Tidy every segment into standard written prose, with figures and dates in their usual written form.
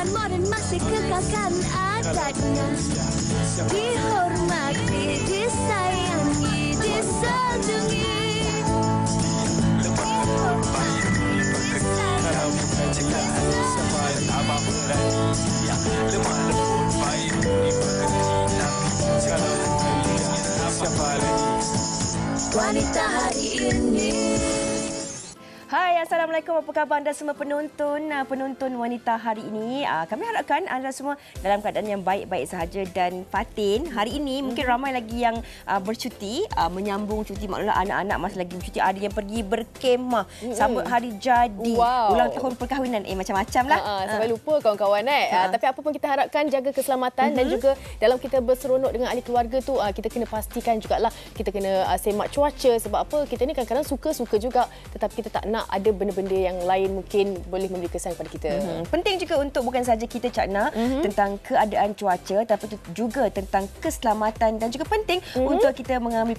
zaman moden masih kekalkan adatnya. Dihormati, disayangi, disanjungi. Wanita hari ini. Hai, Assalamualaikum. Apa khabar anda semua penonton wanita hari ini? Kami harapkan anda semua dalam keadaan yang baik-baik sahaja. Dan Fatin, hari ini mungkin ramai lagi yang bercuti, menyambung cuti. Maknanya anak-anak masih lagi bercuti. Ada yang pergi berkemah, sambut hari jadi, ulang tahun perkahwinan. Macam-macam lah. Sampai lupa kawan-kawan. Tapi apa pun kita harapkan jaga keselamatan dan juga dalam kita berseronok dengan ahli keluarga tu, kita kena pastikan jugalah kita kena semak cuaca. Sebab apa? Kita ni kadang-kadang suka juga, tetapi kita tak nak ada benda-benda yang lain mungkin boleh memberi kesan kepada kita. Penting juga untuk bukan saja kita cakna tentang keadaan cuaca, tapi juga tentang keselamatan dan juga penting untuk kita mengambil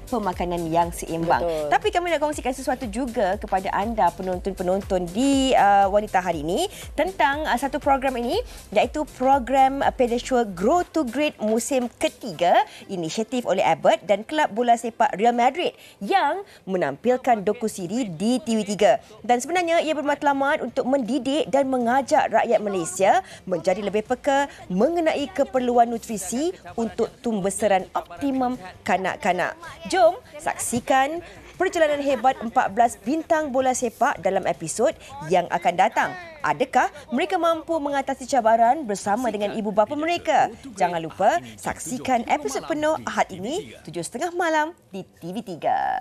pemakanan yang seimbang. Betul. Tapi kami nak kongsikan sesuatu juga kepada anda penonton-penonton di Wanita Hari ini tentang satu program ini, iaitu program Pedestal Grow to Great musim ketiga, inisiatif oleh Abbott dan Kelab Bola Sepak Real Madrid yang menampilkan dokusiri di TV3. Dan sebenarnya ia bermatlamat untuk mendidik dan mengajak rakyat Malaysia menjadi lebih peka mengenai keperluan nutrisi untuk tumbesaran optimum kanak-kanak. Jom saksikan perjalanan hebat 14 bintang bola sepak dalam episod yang akan datang. Adakah mereka mampu mengatasi cabaran bersama dengan ibu bapa mereka? Jangan lupa saksikan episod penuh Ahad ini 7.30 malam di TV3.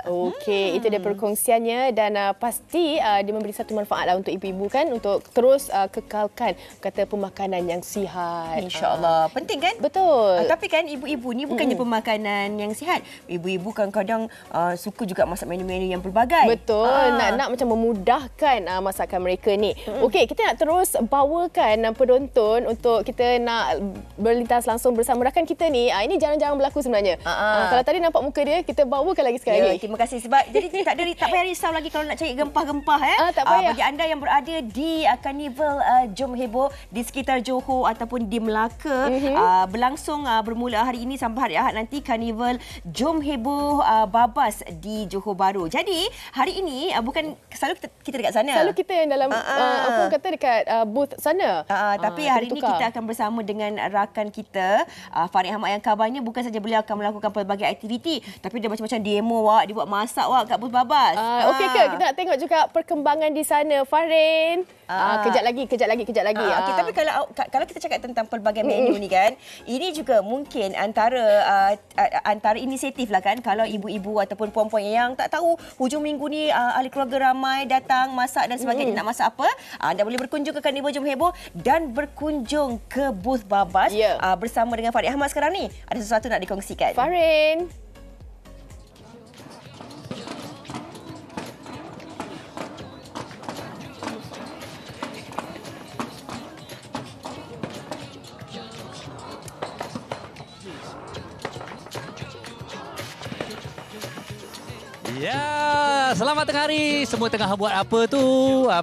Okey, itu dia perkongsiannya dan pasti dia memberi satu manfaat lah untuk ibu-ibu kan, untuk terus kekalkan kata pemakanan yang sihat. InsyaAllah. Penting kan? Betul. Tapi kan ibu-ibu ni bukannya pemakanan yang sihat. Ibu-ibu kadang-kadang suka juga masak menu-menu yang pelbagai. Betul. Nak macam memudahkan masakan mereka ni. Okey, kita nak terus bawakan penonton untuk kita nak berlintas langsung bersama rakan kita ni. Ini jarang-jarang berlaku sebenarnya. Kalau tadi nampak muka dia, kita bawakan lagi sekali lagi. Terima kasih sebab jadi tak payah risau lagi kalau nak cari gempah-gempah tak payah. Bagi anda yang berada di Karnival Jom Heboh di sekitar Johor ataupun di Melaka, berlangsung bermula hari ini sampai hari Ahad nanti Karnival Jom Heboh Babas di Johor Bahru. Jadi hari ini bukan selalu kita dekat sana. Selalu kita yang dalam apa kata dekat booth sana. Tapi hari ini kita akan bersama dengan rakan kita Farid Ahmad, yang kabarnya bukan saja beliau akan melakukan pelbagai aktiviti, tapi dia macam-macam demo dia buat masak kat booth Babas. Okey ke? Kita nak tengok juga perkembangan di sana, Farin. Kejap lagi. Okay, tapi kalau kita cakap tentang pelbagai menu ni kan, ini juga mungkin antara inisiatif lah kan, kalau ibu-ibu ataupun puan-puan yang tak tahu hujung minggu ni ahli keluarga ramai datang masak dan sebagainya, nak masak apa, anda boleh berkunjung ke Karnival Jom Heboh dan berkunjung ke booth Babas bersama dengan Farid Ahmad. Sekarang ni ada sesuatu nak dikongsikan. Farin. Ya, selamat tengah hari. Semua tengah buat apa tu?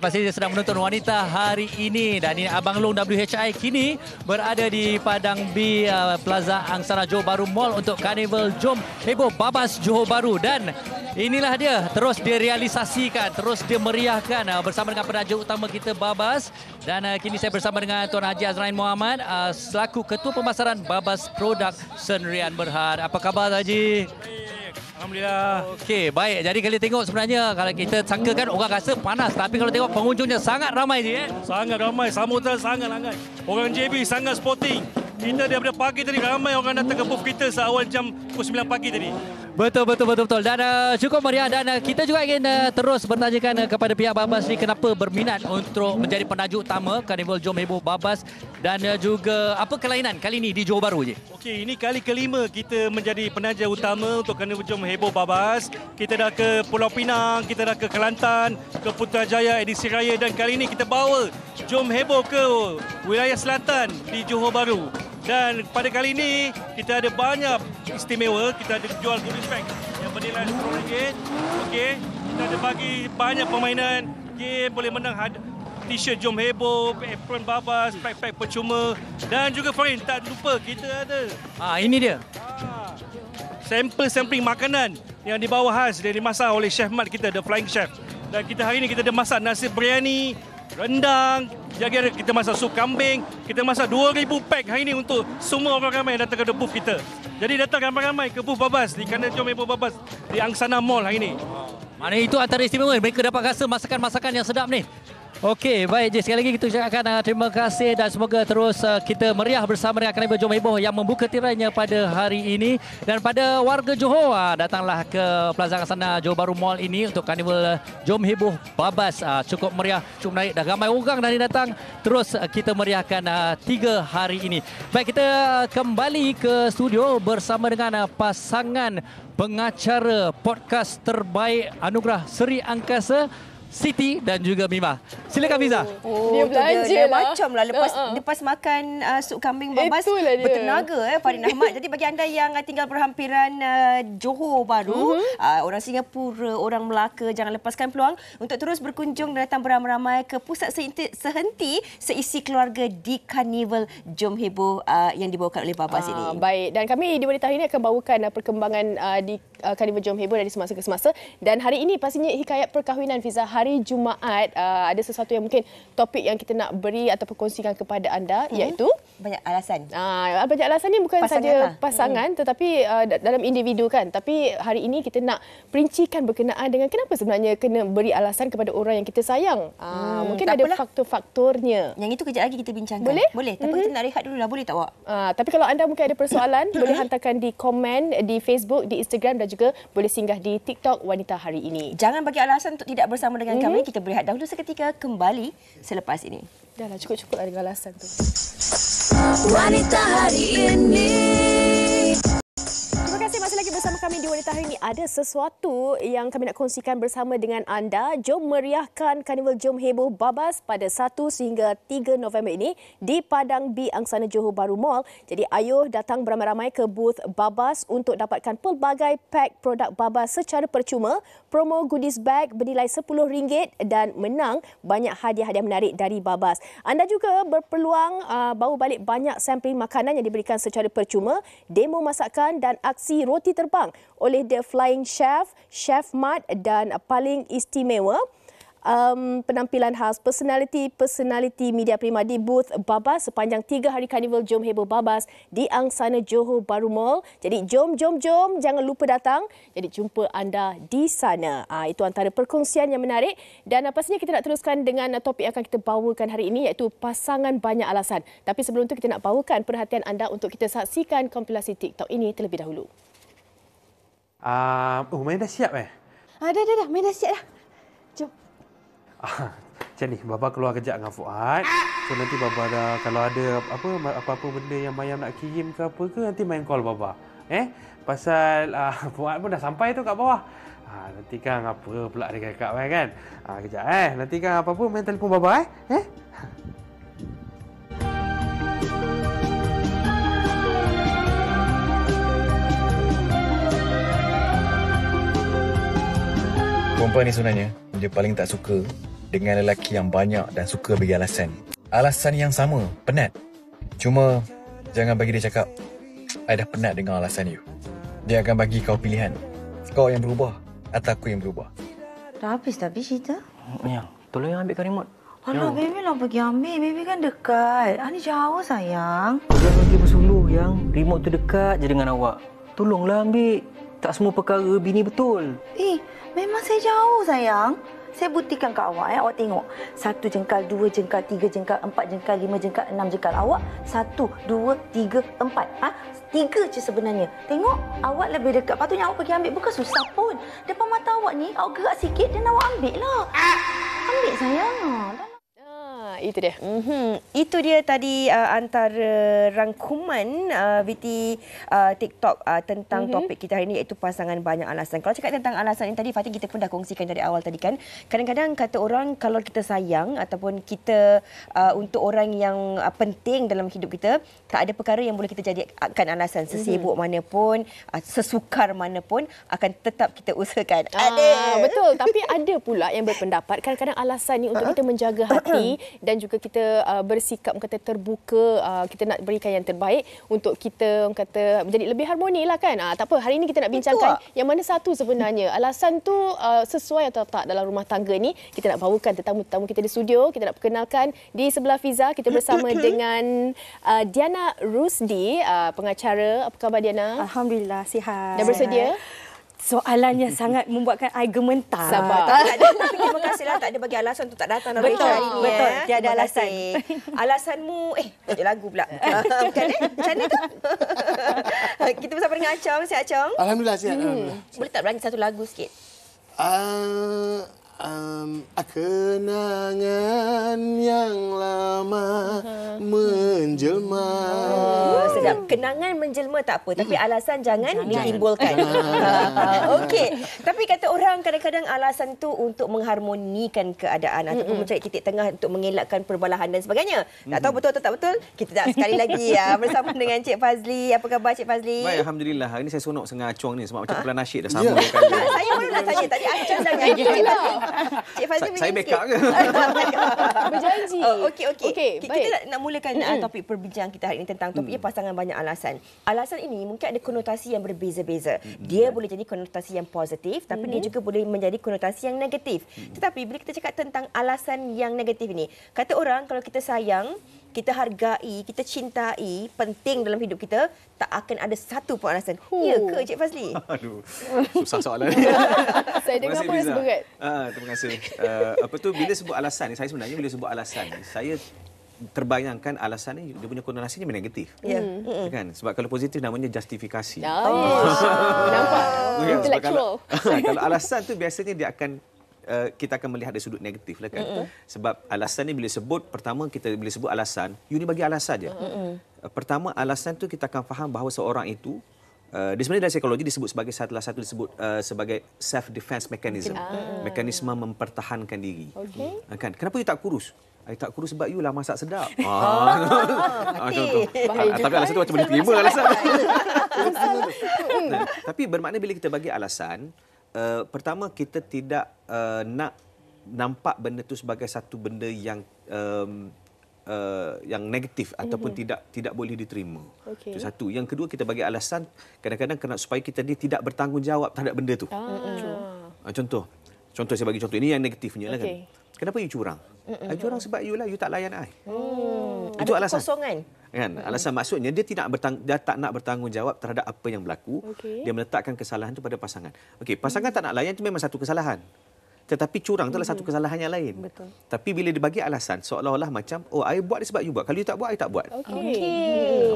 Pasti sedang menonton Wanita Hari ini. Dan ini Abang Long WHI kini berada di Padang B Plaza Angsana Johor Bahru Mall untuk Karnival Jom Heboh Babas Johor Bahru. Dan inilah dia, terus dia realisasikan, terus dia meriahkan bersama dengan penaja utama kita Babas. Dan kini saya bersama dengan Tuan Haji Azrain Muhammad selaku Ketua Pemasaran Babas Produk Senrian Berhad. Apa khabar Haji? Alhamdulillah. Okey, baik. Jadi kalau tengok sebenarnya kalau kita sangkakan orang rasa panas, tapi kalau tengok pengunjungnya sangat ramai je. Sangat ramai, sambutan sangat ramai. Orang JB sangat sporting. Kita daripada pagi tadi ramai orang datang ke booth kita seawal jam pukul 9 pagi tadi. Betul. Dan cukup meriah, dan kita juga ingin terus bertanyakan kepada pihak Babas ni kenapa berminat untuk menjadi penaja utama Karnival Jom Heboh Babas, dan juga apa kelainan kali ini di Johor Bahru je. Okey, ini kali kelima kita menjadi penaja utama untuk Karnival Jom Heboh Babas. Kita dah ke Pulau Pinang, kita dah ke Kelantan, ke Putrajaya edisi raya, dan kali ini kita bawa Jom Heboh ke wilayah selatan di Johor Bahru. Dan pada kali ini kita ada banyak istimewa. Kita ada jual goodies bag yang bernilai RM10. Okey, kita ada bagi banyak permainan game, boleh menang t-shirt Jom Heboh, apron Babas, pack-pack percuma dan juga Farin, tak lupa kita ada Ini dia. sampling makanan yang dibawa khas dan dimasak oleh Chef Mat kita, The Flying Chef. Dan kita hari ini kita ada masak nasi biryani, rendang, jadi kita masak sup kambing, kita masak 2,000 pack hari ini untuk semua orang ramai yang datang ke booth kita. Jadi datang ramai-ramai ke booth Babas di kanan Jom Heboh Babas di Angsana Mall hari ini. Mana itu antara istimewa, mereka dapat rasa masakan-masakan yang sedap ni. Okey, baik je. Sekali lagi kita ucapkan terima kasih dan semoga terus kita meriah bersama dengan Karnival Jom Heboh yang membuka tirainya pada hari ini. Dan pada warga Johor, datanglah ke Plaza Angsana Johor Bahru Mall ini untuk Karnival Jom Heboh Babas. Cukup meriah, cukup menarik. Dah ramai orang dah datang. Terus kita meriahkan 3 hari ini. Baik, kita kembali ke studio bersama dengan pasangan pengacara podcast terbaik Anugerah Seri Angkasa, Siti dan juga Mima. Silakan Fiza. Dia belanja dia lah. macam lah lepas makan sup kambing Babas, Itulah dia. bertenaga Farin Ahmad. Jadi bagi anda yang tinggal berhampiran Johor Bahru, orang Singapura, orang Melaka, jangan lepaskan peluang untuk terus berkunjung dan datang beramai-ramai ke pusat sehenti seisi keluarga di Karnival Jom Heboh yang dibawakan oleh Babas ini. Baik, dan kami di Wanita hari ini akan bawakan perkembangan di Karnival Jom Heboh dari semasa ke semasa. Dan hari ini pastinya hikayat perkahwinan Fiza. Hari Jumaat ada sesuatu yang mungkin topik yang kita nak beri atau kongsikan kepada anda, iaitu banyak alasan. Banyak alasan ni bukan saja Pasangan pasangan tetapi dalam individu kan. Tapi hari ini kita nak perincikan berkenaan dengan kenapa sebenarnya kena beri alasan kepada orang yang kita sayang. Mungkin ada faktor-faktornya. Yang itu kejap lagi kita bincangkan. Boleh? Boleh. Tapi kita nak rehat dulu lah. Boleh tak, Wak? Tapi kalau anda mungkin ada persoalan, boleh hantarkan di komen di Facebook, di Instagram dan juga boleh singgah di TikTok Wanita Hari Ini. Jangan bagi alasan untuk tidak bersama dengan kami. Kita berehat dahulu seketika, kembali selepas ini. Dah lah, cukup-cukup lah dengan alasan tu. Wanita Hari Ini. Terima kasih masih lagi bersama kami di Wanita Hari Ini. Ada sesuatu yang kami nak kongsikan bersama dengan anda. Jom meriahkan Karnival Jom Heboh Babas pada 1 sehingga 3 November ini di Padang B Angsana Johor Bahru Mall. Jadi ayuh datang beramai-ramai ke booth Babas untuk dapatkan pelbagai pack produk Babas secara percuma, promo goodies bag bernilai RM10 dan menang banyak hadiah-hadiah menarik dari Babas. Anda juga berpeluang bawa balik banyak sampling makanan yang diberikan secara percuma, demo masakan dan aksi roti terbang oleh The Flying Chef, Chef Mat dan paling istimewa penampilan khas personality media prima di booth Babas sepanjang 3 hari Karnival Jom Heboh Babas di Angsana Johor Bahru Mall. Jadi jom, jangan lupa datang. Jadi jumpa anda di sana. Itu antara perkongsian yang menarik dan pastinya kita nak teruskan dengan topik yang akan kita bawakan hari ini, iaitu pasangan banyak alasan. Tapi sebelum itu kita nak bawakan perhatian anda untuk kita saksikan kompilasi TikTok ini terlebih dahulu. Main dah siap Dah, main dah siap dah. Jom. Macam ni, Baba keluar kejap dengan Fuad. So nanti Baba dah, kalau ada apa-apa benda yang Mayam nak kirim ke apa ke, nanti main call Baba. Pasal Fuad pun dah sampai tu kat bawah. Nanti kan apa pula dia kakak kan. Kejap nanti kan apa-apa main telefon Baba Perempuan ni sebenarnya, dia paling tak suka dengan lelaki yang banyak dan suka bagi alasan. Alasan yang sama, penat. Cuma, jangan bagi dia cakap, I dah penat dengan alasan you. Dia akan bagi kau pilihan. Kau yang berubah atau aku yang berubah. Dah habis cerita? Yang, tolong yang ambilkan remote. Alah, baby lah pergi ambil. Baby kan dekat. Ni jauh, sayang. Jangan lagi bersuluh, yang. Remote tu dekat je dengan awak. Tolonglah ambil. Tak semua perkara bini betul. Memang saya jauh, sayang. Saya buktikan kat awak. Awak tengok. 1 jengkal, 2 jengkal, 3 jengkal, 4 jengkal, 5 jengkal, 6 jengkal. Awak 1, 2, 3, 4. 3 je sebenarnya. Tengok, awak lebih dekat. Patutnya awak pergi ambil. Bukan susah pun. Depan mata awak ni, awak gerak sikit dan awak ambil lah. Ambil, sayang. Itu dia. Itu dia tadi antara rangkuman VT TikTok tentang topik kita hari ini, iaitu pasangan banyak alasan. Kalau cakap tentang alasan ini tadi, Fatih, kita pun dah kongsikan dari awal tadi kan. Kadang-kadang kata orang kalau kita sayang ataupun kita untuk orang yang penting dalam hidup kita, tak ada perkara yang boleh kita jadikan alasan. Sesibuk manapun, sesukar manapun, akan tetap kita usahakan. Betul. Tapi ada pula yang berpendapat kadang-kadang alasan ni untuk kita menjaga hati dan juga kita bersikap kata terbuka, kita nak berikan yang terbaik untuk kita kata menjadi lebih harmoni lah kan. Tak apa, hari ini kita nak bincangkan yang mana satu sebenarnya alasan tu sesuai atau tak dalam rumah tangga ni. Kita nak bawakan tetamu-tetamu kita di studio. Kita nak perkenalkan di sebelah Fiza kita bersama dengan Diana Rusdi, pengacara. Apa khabar Diana? Alhamdulillah sihat. Dah bersedia? Soalannya sangat membuatkan I gementar. Sabar. Tak ada, tapi terima kasihlah tak ada bagi alasan untuk tak datang dalam Betul, hari ini. betul. Tiada Terima alasan. kasih. Alasanmu, tajuk lagu pula. Bukan macam mana tu? Kita bersama dengan Acong. Sihat Acong? Alhamdulillah sihat. Alhamdulillah. Boleh tak berani satu lagu sikit? Kenangan yang lama menjelma. Sedap. Kenangan menjelma tak apa, tapi alasan jangan ditimbulkan. Okey. Tapi kata orang kadang-kadang alasan tu untuk mengharmonikan keadaan ataupun mencari titik tengah untuk mengelakkan perbalahan dan sebagainya. Tak tahu betul atau tak betul? Kita nak sekali lagi bersama dengan Cik Fazli. Apa khabar Cik Fazli? Baik, Alhamdulillah. Hari ini saya sonok dengan Acong ni sebab macam pelan nasyid dah sama dengan kali. Saya baru nak tanya tadi Acong dah nyanyi. Cik Fazli Saya backup ke? Berjanji. Okey. Kita nak mulakan topik perbincangan kita hari ini tentang topiknya pasangan banyak alasan. Alasan ini mungkin ada konotasi yang berbeza-beza. Dia boleh jadi konotasi yang positif, tapi dia juga boleh menjadi konotasi yang negatif. Tetapi bila kita cakap tentang alasan yang negatif ini, kata orang kalau kita sayang, kita hargai, kita cintai, penting dalam hidup kita, tak akan ada satu pun alasan. Ya ke Cik Fazli? Aduh, susah soalan ni. Saya dengar pun rasa berat. Terima kasih. Apa tu, bila sebut alasan ni, saya sebenarnya bila sebut alasan ni, saya terbayangkan alasan ni dia punya konotasinya negatif. Kan? Sebab kalau positif namanya justifikasi. Nampak? Intellectual. Kalau alasan tu biasanya dia akan kita akan melihat dari sudut negatif lah kan. Sebab alasan ni bila sebut, pertama kita bila sebut alasan, you ni bagi alasan je. Pertama alasan tu kita akan faham bahawa seorang itu dia sebenarnya dalam psikologi disebut sebagai salah satu disebut sebagai self defense mechanism. Mekanisme mempertahankan diri. Kan? Kenapa you tak kurus? I tak kurus sebab you lah masak sedap. Contoh. Tapi alasan tu macam boleh terima alasan. Tapi bermakna bila kita bagi alasan, pertama kita tidak nak nampak benda tu sebagai satu benda yang negatif ataupun tidak boleh diterima. Itu satu. Yang kedua, kita bagi alasan kadang-kadang supaya kita ni tidak bertanggungjawab terhadap benda tu. Contoh saya bagi contoh ini yang negatifnya lah kan. Kenapa you curang? I curang sebab you lah, you tak layan I. Itu alasan. Kekosongan. Kan? Alasan maksudnya dia tak nak bertanggungjawab terhadap apa yang berlaku. Dia meletakkan kesalahan itu pada pasangan. Okey, pasangan tak nak layan itu memang satu kesalahan. Tetapi curang itu adalah satu kesalahan yang lain. Betul. Tapi bila dia bagi alasan seolah-olah macam I buat dia sebab you buat. Kalau you tak buat, I tak buat.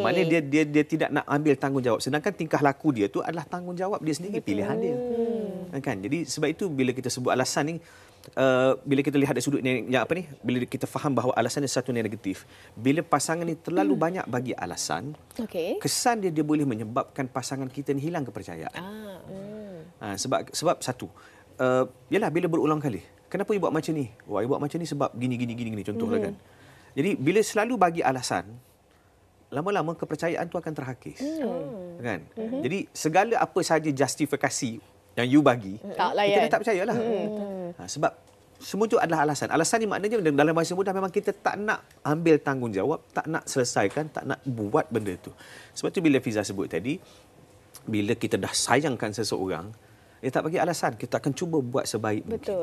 Maknanya dia tidak nak ambil tanggungjawab. Sedangkan tingkah laku dia tu adalah tanggungjawab dia sendiri, pilihan dia. Kan? Jadi sebab itu bila kita sebut alasan ni, bila kita lihat dari sudut yang bila kita faham bahawa alasan dia satu yang negatif, bila pasangan ni terlalu banyak bagi alasan, kesan dia boleh menyebabkan pasangan kita ni hilang kepercayaan. Sebab satu, yalah bila berulang kali, kenapa you buat macam ni? Wah, you buat macam ni sebab gini contohlah kan. Jadi bila selalu bagi alasan, lama-lama kepercayaan tu akan terhakis. Kan? Jadi segala apa sahaja justifikasi yang you bagi, kita tak percayalah. Sebab semua itu adalah alasan. Alasan ni maknanya dalam bahasa mudah memang kita tak nak ambil tanggungjawab, tak nak selesaikan, tak nak buat benda tu. Sebab tu bila Fiza sebut tadi, bila kita dah sayangkan seseorang, dia tak bagi alasan, kita akan cuba buat sebaik mungkin.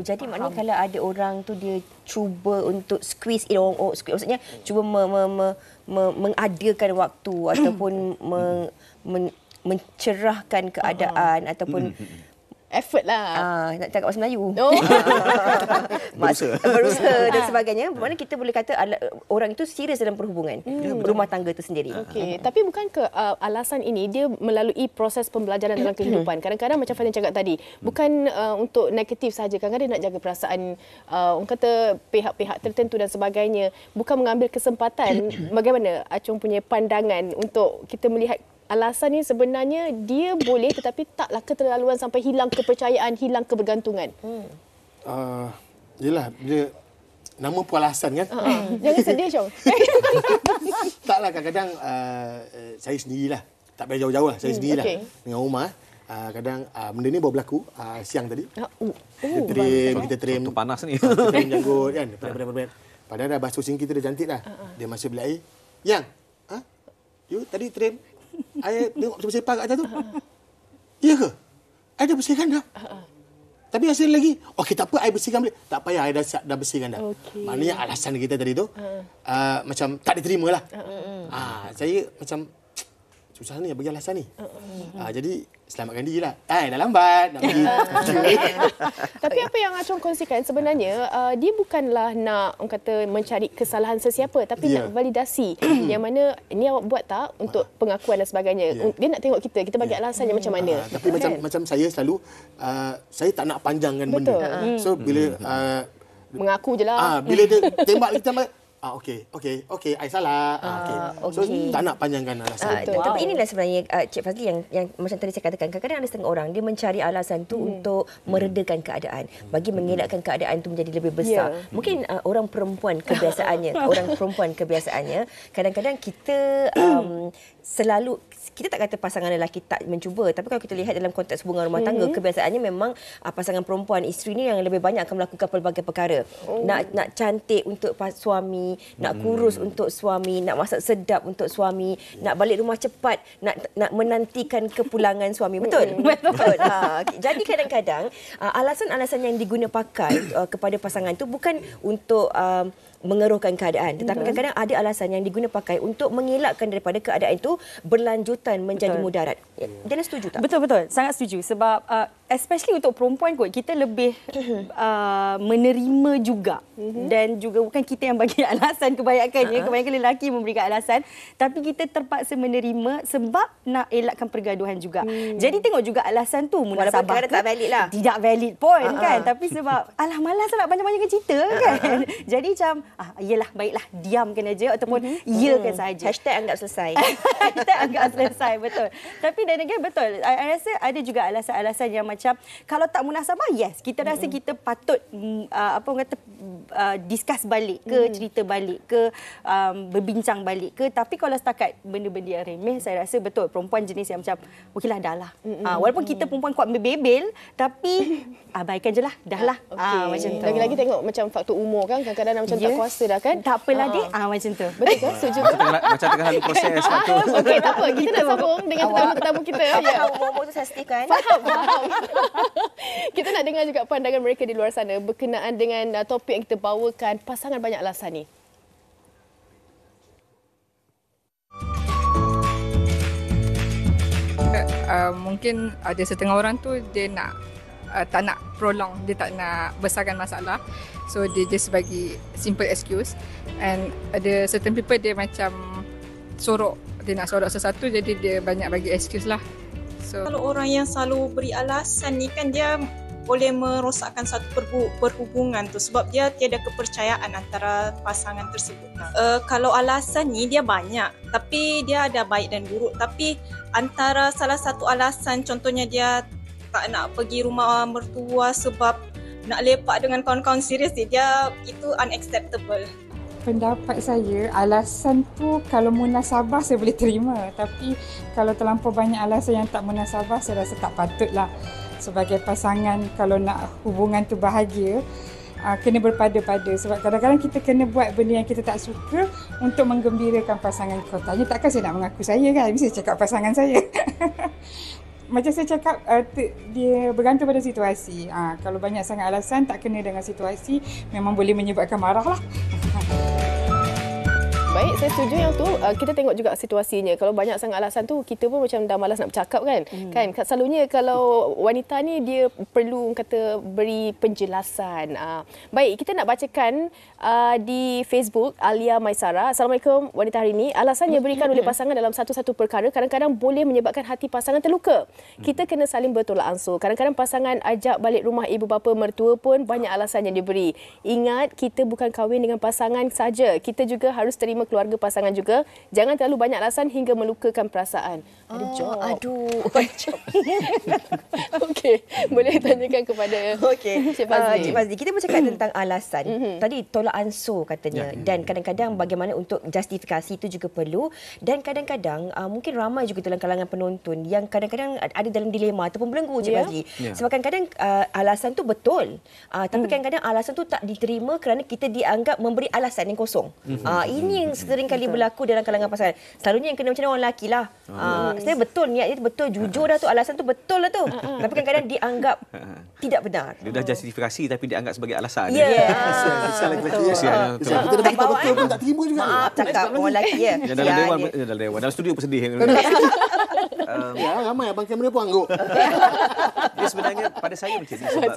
Jadi maknanya kalau ada orang tu dia cuba untuk squeeze maksudnya cuba mengadakan waktu ataupun mencerahkan keadaan ataupun Effort lah. Nak cakap bahasa Melayu. Oh. Berusaha dan sebagainya. Bermakna kita boleh kata orang itu serius dalam perhubungan rumah tangga itu sendiri. Okey, tapi bukankah alasan ini dia melalui proses pembelajaran dalam kehidupan. Kadang-kadang macam Fadhil cakap tadi, bukan untuk negatif saja. Kadang-kadang dia nak jaga perasaan orang kata pihak-pihak tertentu dan sebagainya. Bukan mengambil kesempatan. Bagaimana Acung punya pandangan untuk kita melihat alasan ni sebenarnya dia boleh tetapi taklah keterlaluan sampai hilang kepercayaan, hilang kebergantungan. Yelah, dia nama pun alasan kan. Jangan sedih, Syong. Taklah, kadang-kadang saya sendirilah. Tak payah jauh-jauh lah. Saya sendirilah. Dengan rumah. Kadang benda ni baru berlaku siang tadi. Kita trim. Waktu panas ni. Kita trim janggut kan. Padahal dah basuh sing kita dah cantik dah. Dia masih beli air. Yang? You tadi trim. Air tengok macam sepak kat atas tu. Ya ke? Air dah bersihkan dah. Tapi hasil lagi. Okey, tak apa, air bersihkan boleh. Tak payah, air dah bersihkan dah. Maknanya alasan kita tadi tu macam tak diterima lah. Saya macam susah ni bagi alasan ni. Jadi selamatkan diri lah. Dah lambat nak pergi. Tapi apa yang Acung kongsikan sebenarnya dia bukanlah nak orang kata mencari kesalahan sesiapa tapi nak validasi. Yang mana ni awak buat tak untuk pengakuan dan sebagainya. Dia nak tengok kita bagi alasan yang macam mana. Tapi macam saya selalu saya tak nak panjangkan benda. So bila mengaku je lah. Bila dia tembak kita okey, I salah. So tak nak panjangkan alasan. Tapi inilah sebenarnya Cik Fazli yang macam tadi saya katakan, kadang-kadang ada setengah orang dia mencari alasan tu untuk meredakan keadaan, bagi mengelakkan keadaan tu menjadi lebih besar. Mungkin orang perempuan kebiasaannya, kadang-kadang kita selalu, kita tak kata pasangan lelaki tak mencuba, tapi kalau kita lihat dalam konteks hubungan rumah tangga, kebiasaannya memang pasangan perempuan, isteri ni yang lebih banyak akan melakukan pelbagai perkara. Nak cantik untuk suami, nak kurus untuk suami, nak masak sedap untuk suami, nak balik rumah cepat, nak menantikan kepulangan suami. Betul? Betul. Jadi kadang-kadang alasan-alasan yang diguna pakai kepada pasangan tu bukan untuk mengeruhkan keadaan, tetapi kadang-kadang ada alasan yang diguna pakai untuk mengelakkan daripada keadaan itu berlanjutan menjadi mudarat. Jana setuju tak? Betul-betul, sangat setuju. Sebab especially untuk perempuan kot, kita lebih menerima juga. Dan juga bukan kita yang bagi alasan kebanyakannya. Kebanyakan lelaki memberikan alasan. Tapi kita terpaksa menerima sebab nak elakkan pergaduhan juga. Jadi tengok juga alasan tu. Walaupun kadang tak valid lah. Tidak valid pun kan. Tapi sebab alah malas nak banyak-banyak cerita kan. Jadi macam iyalah, baiklah, diamkan aja ataupun iyakan saja. Hashtag anggap selesai. Hashtag anggap selesai, betul. Tapi dan again betul. I rasa ada juga alasan-alasan yang macam kalau tak munasabah, yes, kita rasa kita patut discuss balik ke, cerita balik ke, berbincang balik ke. Tapi kalau setakat benda-benda yang remeh, saya rasa betul perempuan jenis yang macam okeylah, dah lah. Walaupun kita perempuan kuat berbebel, tapi abaikan je lah, dah lah. Macam tu. Lagi-lagi tengok macam faktor umur kan, kadang-kadang macam tak kuasa dah kan. Tak apalah dek, macam tu. Betul kan? Setuju kan? Macam tengah lalu proses. Okey, tak apa. Kita nak sambung dengan tetamu-tetamu kita. Umur tu saya sesuaikan. Faham. Kita nak dengar juga pandangan mereka di luar sana berkenaan dengan topik yang kita bawakan, pasangan banyak alasan ni. Mungkin ada setengah orang tu dia nak tak nak prolong, dia tak nak besarkan masalah, so dia just bagi simple excuse. And ada certain people dia macam sorok, dia nak sorok sesuatu, jadi dia banyak bagi excuse lah. So kalau orang yang selalu beri alasan ni kan, dia boleh merosakkan satu perhubungan tu sebab dia tiada kepercayaan antara pasangan tersebut. Kalau alasan ni dia banyak, tapi dia ada baik dan buruk. Tapi antara salah satu alasan, contohnya dia tak nak pergi rumah mertua sebab nak lepak dengan kawan-kawan serius dia, itu unacceptable. Pendapat saya, alasan tu kalau munasabah saya boleh terima, tapi kalau terlampau banyak alasan yang tak munasabah, saya rasa tak patutlah. Sebagai pasangan, kalau nak hubungan tu bahagia, kena berpada-pada. Sebab kadang-kadang kita kena buat benda yang kita tak suka untuk menggembirakan pasangan. Kau tanya, takkan saya nak mengaku saya kan? Bisa cakap pasangan saya. Macam saya cakap, dia bergantung pada situasi. Kalau banyak sangat alasan, tak kena dengan situasi, memang boleh menyebabkan marah lah. Baik, Baik, saya setuju yang tu. Kita tengok juga situasinya. Kalau banyak sangat alasan tu, kita pun macam dah malas nak bercakap kan. Kan selalunya kalau wanita ni dia perlu kata beri penjelasan. Baik, kita nak bacakan di Facebook Alia Maisara. Assalamualaikum wanita hari ini. Alasan yang diberikan oleh pasangan dalam satu-satu perkara kadang-kadang boleh menyebabkan hati pasangan terluka. Kita kena saling bertolak ansur. Kadang-kadang pasangan ajak balik rumah ibu bapa mertua pun banyak alasan yang diberi. Ingat, kita bukan kahwin dengan pasangan saja. Kita juga harus terima keluarga pasangan juga. Jangan terlalu banyak alasan hingga melukakan perasaan. Aduh. Okey, boleh tanyakan kepada Cik Fazli. Cik Fazli, kita bercakap tentang alasan. Tadi tolak ansur katanya. Dan kadang-kadang bagaimana untuk justifikasi itu juga perlu. Dan kadang-kadang mungkin ramai juga dalam kalangan penonton yang kadang-kadang ada dalam dilema ataupun belenggu, Cik Fazli. Sebab kadang-kadang alasan tu betul. Tapi kadang-kadang alasan tu tak diterima kerana kita dianggap memberi alasan yang kosong. Ini yang sering kali berlaku dalam kalangan pasangan. Selalunya yang kena macam orang lelaki lah. Saya betul, niat dia betul, jujur dah tu, alasan tu betul lah tu. Tapi kadang-kadang dianggap tidak benar. Dia dah justifikasi tapi dianggap sebagai alasan. Ya. Kita dah beritahu betul pun tak terima juga. Maaf cakap orang lelaki ya. Dalam dewan, dalam studio pun sedih. Ramai abang kamera pun angguk. Dia sebenarnya pada saya macam ni sebab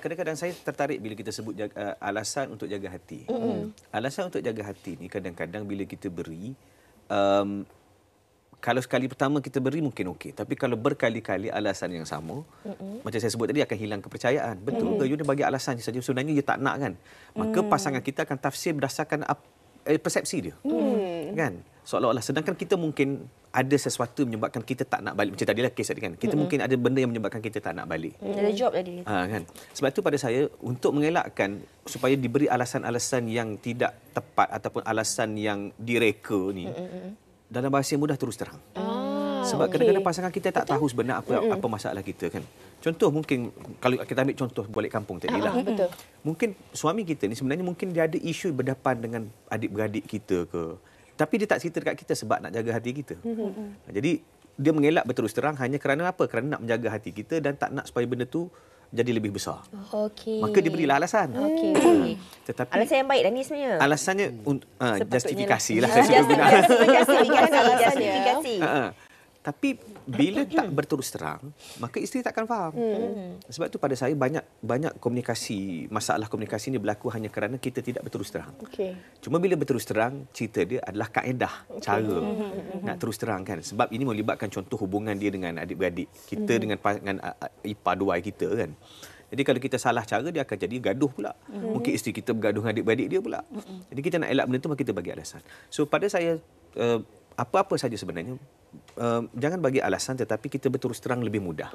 kadang-kadang saya tertarik bila kita sebut alasan untuk jaga hati. Alasan untuk jaga hati ni kadang-kadang bila kita beri kalau sekali pertama kita beri mungkin okey, tapi kalau berkali-kali alasan yang sama, macam saya sebut tadi akan hilang kepercayaan. Betul ke you dah bagi alasan saja sebenarnya you tak nak kan? Maka pasangan kita akan tafsir berdasarkan persepsi dia. Kan? Seolah-olah sedangkan kita mungkin ada sesuatu menyebabkan kita tak nak balik. Macam tadilah kes tadi kan. Kita mungkin ada benda yang menyebabkan kita tak nak balik. Ada job tadi. Kan? Sebab itu pada saya untuk mengelakkan supaya diberi alasan-alasan yang tidak tepat ataupun alasan yang direka ni, dalam bahasa yang mudah terus terang. Sebab kadang-kadang pasangan kita tak tahu sebenarnya apa masalah kita kan. Contoh mungkin kalau kita ambil contoh balik kampung tadi lah. Mungkin suami kita ni sebenarnya mungkin dia ada isu berdepan dengan adik-beradik kita ke. Tapi dia tak cerita dekat kita sebab nak jaga hati kita. Jadi dia mengelak berterus terang hanya kerana apa? Kerana nak menjaga hati kita dan tak nak supaya benda tu jadi lebih besar. Maka dia berilah alasan. Tetapi alasan yang baik dah ni sebenarnya. Alasannya justifikasi lah. Saya suka guna. Justifikasi. Tapi bila tak berterus terang, maka isteri takkan faham. Sebab tu pada saya banyak komunikasi, masalah komunikasi ni berlaku hanya kerana kita tidak berterus terang. Cuma bila berterus terang, cerita dia adalah kaedah, cara nak terus terang kan. Sebab ini melibatkan contoh hubungan dia dengan adik-beradik, kita dengan ipar dua kita kan. Jadi kalau kita salah cara, dia akan jadi gaduh pula. Mungkin isteri kita bergaduh dengan adik-beradik dia pula. Jadi kita nak elak benda tu, maka kita bagi alasan. So pada saya, apa-apa saja sebenarnya, jangan bagi alasan tetapi kita berterus terang lebih mudah.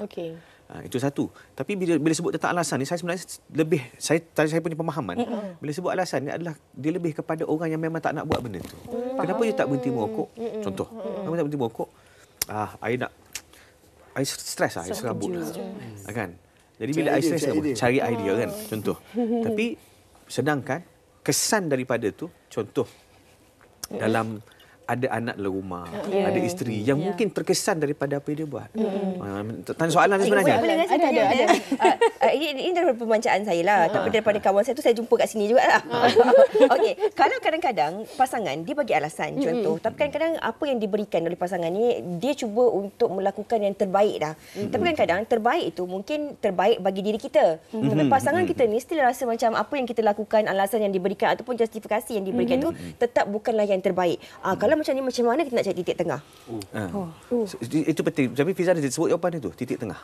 Itu satu. Tapi bila sebut tentang alasan ni, saya sebenarnya lebih, saya punya pemahaman, bila sebut alasan ni adalah dia lebih kepada orang yang memang tak nak buat benda tu. Kenapa you tak berhenti merokok? Contoh, kenapa tak berhenti merokok? I stres lah, I serabut lah. Kan? Jadi bila I stres, cari idea kan? Contoh. Tapi sedangkan kesan daripada tu, contoh, dalam ada anak dalam rumah, ada isteri yang mungkin terkesan daripada apa yang dia buat. Tanya soalan sebenarnya. Ada. Ini daripada pembacaan saya lah. Tapi daripada kawan saya tu saya jumpa kat sini jugalah. Okey, kalau kadang-kadang pasangan dia bagi alasan contoh, tapi kadang-kadang apa yang diberikan oleh pasangan ni dia cuba untuk melakukan yang terbaik dah. Tapi kadang-kadang terbaik itu mungkin terbaik bagi diri kita. Tapi pasangan kita ni still rasa macam apa yang kita lakukan, alasan yang diberikan ataupun justifikasi yang diberikan tu tetap bukanlah yang terbaik. Kalau macam ni, macam mana kita nak cari titik tengah? Itu penting. Tapi Fiza ada sebut jawapan itu, titik tengah.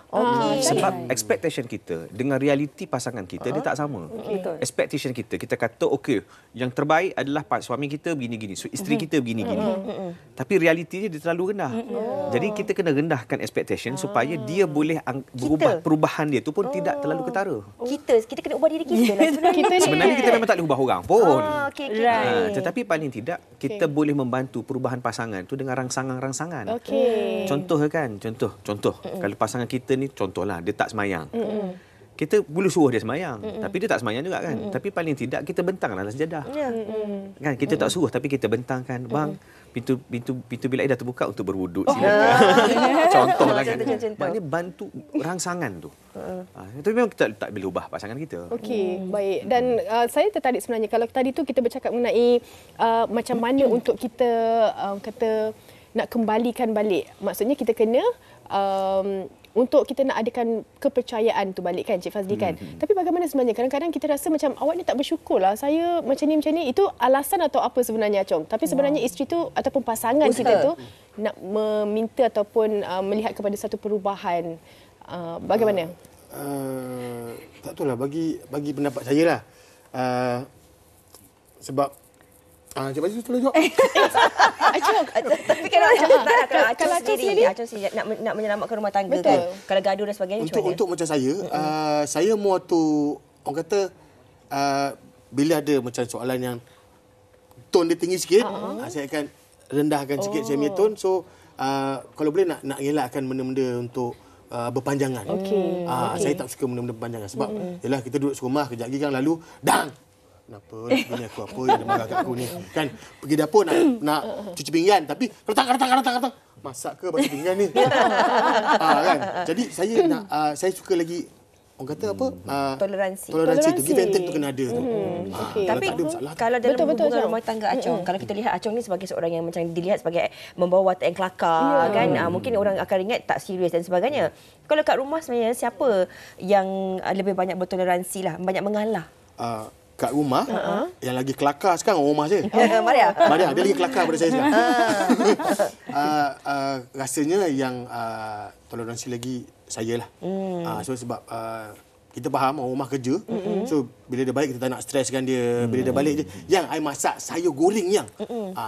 Sebab expectation kita dengan realiti pasangan kita dia tak sama. Expectation kita kata okey, yang terbaik adalah suami kita begini-gini, so isteri kita begini-gini. Tapi realitinya dia terlalu rendah. Jadi kita kena rendahkan expectation supaya dia boleh berubah, perubahan dia tu pun tidak terlalu ketara. Kita kena ubah diri kita lah sebenarnya. Sebenarnya kita memang tak boleh ubah orang pun. Tetapi paling tidak kita boleh membantu perubahan pasangan tu dengan rangsangan-rangsangan. Contoh kan, contoh. Kalau pasangan kita ni contohlah dia tak semayang. kita boleh suruh dia semayang. Tapi dia tak semayang juga kan. Tapi paling tidak kita bentanglah atas sejadah. Kan kita tak suruh tapi kita bentangkan, bang, pintu bilik dah terbuka untuk berwuduk. Contohlah kan. Maknanya bantu rangsangan tu. Tapi memang kita tak boleh ubah pasangan kita. Okey, baik. Dan saya tertarik sebenarnya kalau tadi tu kita bercakap mengenai macam mana untuk kita kata nak kembalikan balik. Maksudnya kita kena untuk kita nak adakan kepercayaan tu balik kan Cik Fazli kan. Tapi bagaimana sebenarnya kadang-kadang kita rasa macam awak ni tak bersyukur lah. Saya macam ni. Itu alasan atau apa sebenarnya Acong? Tapi sebenarnya isteri tu ataupun pasangan kita tu nak meminta ataupun melihat kepada satu perubahan. Bagaimana? Tak tahulah, bagi pendapat saya lah. Sebab Cik Fazli tolong jawab. Tapi kalau Acong sendiri nak menyelamatkan rumah tangga kan. Kalau gaduh dan sebagainya untuk macam saya more tu orang kata bila ada macam soalan yang tone dia tinggi sikit, saya akan rendahkan sikit saya punya tone. So kalau boleh nak elakkan benda-benda untuk berpanjangan. Saya tak suka benda-benda berpanjangan sebab yalah kita duduk serumah kejap lagi kan lalu kenapa bini aku apa yang dia marah kat aku ni kan, pergi dapur nak cuci pinggan tapi keratang masak ke basuh pinggan ni kan. Jadi saya suka lagi orang kata apa toleransi tu, give and take tu kena ada tu. Tapi kalau dalam hubungan rumah tangga Acong, kalau kita lihat Acong ni sebagai seorang yang macam dilihat sebagai membawa watak yang kelakar kan, mungkin orang akan ingat tak serius dan sebagainya. Kalau kat rumah sebenarnya siapa yang lebih banyak bertoleransi lah, banyak mengalah? Kat rumah yang lagi kelakar sekarang orang rumah je. Maria dia lagi kelakar daripada saya sekarang. Rasanya yang toleransi lagi saya lah. So sebab kita faham orang rumah kerja. So bila dia balik kita tak nak streskan dia. Bila dia balik je, yang I masak sayur goreng yang.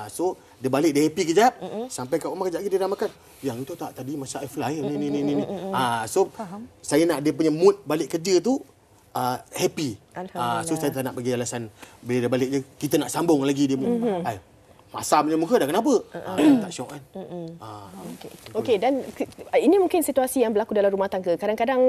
So dia balik dia happy kejap. Sampai kat rumah kejap lagi dia dah makan. Yang itu tak tadi masak I fly ni. So saya nak dia punya mood balik kerja tu happy. So saya tak nak bagi alasan bila dia balik je kita nak sambung lagi dia. Masam je muka dah kenapa? Tak syok kan. Okey, dan ini mungkin situasi yang berlaku dalam rumah tangga. Kadang-kadang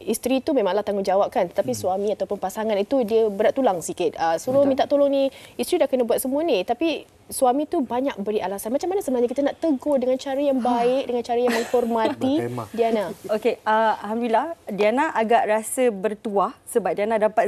isteri tu memanglah tanggungjawab kan, tapi suami ataupun pasangan itu dia berat tulang sikit. Suruh minta tolong ni, isteri dah kena buat semua ni, tapi suami tu banyak beri alasan. Macam mana sebenarnya kita nak tegur dengan cara yang baik, dengan cara yang menghormati? Diana. Okey, alhamdulillah Diana agak rasa bertuah sebab Diana dapat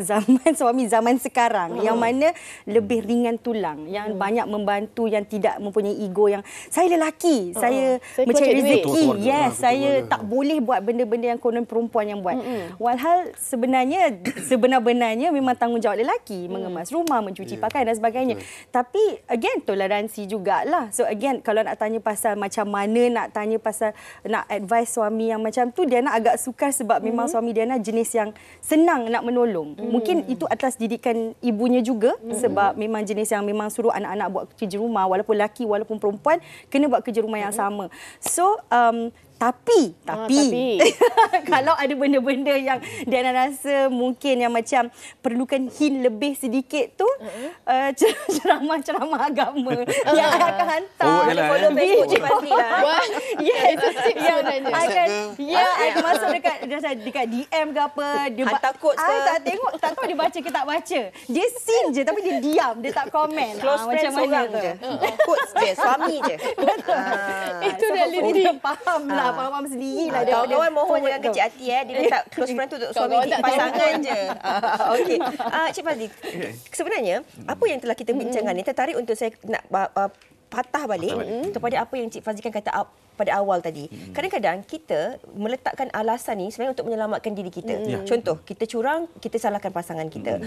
suami zaman sekarang yang mana lebih ringan tulang, yang banyak membantu, yang tidak mempunyai ego, yang saya lelaki, saya mencari rezeki. Yes, saya tak boleh buat benda-benda yang konon perempuan yang buat. Walhal sebenar-benarnya memang tanggungjawab lelaki, mengemas rumah, mencuci pakaian dan sebagainya. Tapi again toleransi jugalah. So again kalau nak tanya pasal macam mana nak tanya pasal nak advise suami yang macam tu, Diana agak sukar sebab memang suami Diana jenis yang senang nak menolong. Mungkin itu atas didikan ibunya juga sebab memang jenis yang memang suruh anak-anak buat kerja rumah, walaupun lelaki walaupun perempuan kena buat kerja rumah yang sama. So tapi kalau ada benda-benda yang Diana rasa mungkin yang macam perlukan hint lebih sedikit tu, ceramah-ceramah agama yang akan hantar. Follow Facebook Cik Fazli lah. Yes, sebenarnya. Akan masuk dekat DM ke apa. Dia takut ke? Tak tengok, tak tahu dia baca ke tak baca. Dia scene je tapi dia diam, dia tak komen. Close friend seorang je. Quotes je, suami je. Itu realiti. Faham lah. Faham sendiri lah. Kawan mohon jangan kecil hati dia letak close friend tu untuk suami pasangan je. Okey. Cik Fazli, sebenarnya apa yang telah kita bincangkan ni tertarik untuk saya nak patah balik kepada apa yang Cik Fazli kan kata pada awal tadi. Kadang-kadang kita meletakkan alasan ni sebenarnya untuk menyelamatkan diri kita. Contoh, kita curang, kita salahkan pasangan kita.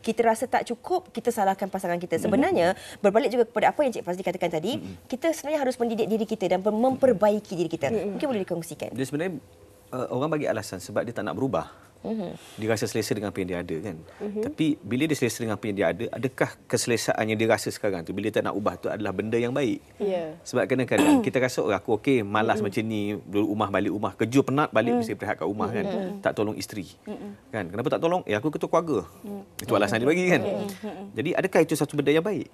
Kita rasa tak cukup, kita salahkan pasangan kita. Sebenarnya berbalik juga kepada apa yang Cik Fazli katakan tadi, kita sebenarnya harus mendidik diri kita dan memperbaiki diri kita. Mungkin boleh dikongsikan. Dia sebenarnya orang bagi alasan sebab dia tak nak berubah. Dia rasa selesa dengan apa yang dia ada kan. Tapi bila dia selesa dengan apa yang dia ada, adakah keselesaan yang dia rasa sekarang tu bila dia tak nak ubah tu adalah benda yang baik? Sebab kadang-kadang kita rasa aku okey malas macam ni, rumah balik rumah kerja penat balik mesti berehat kat rumah kan. Tak tolong isteri. Kan? Kenapa tak tolong? Aku ketua keluarga. Itu alasan dia bagi kan. Jadi adakah itu satu benda yang baik?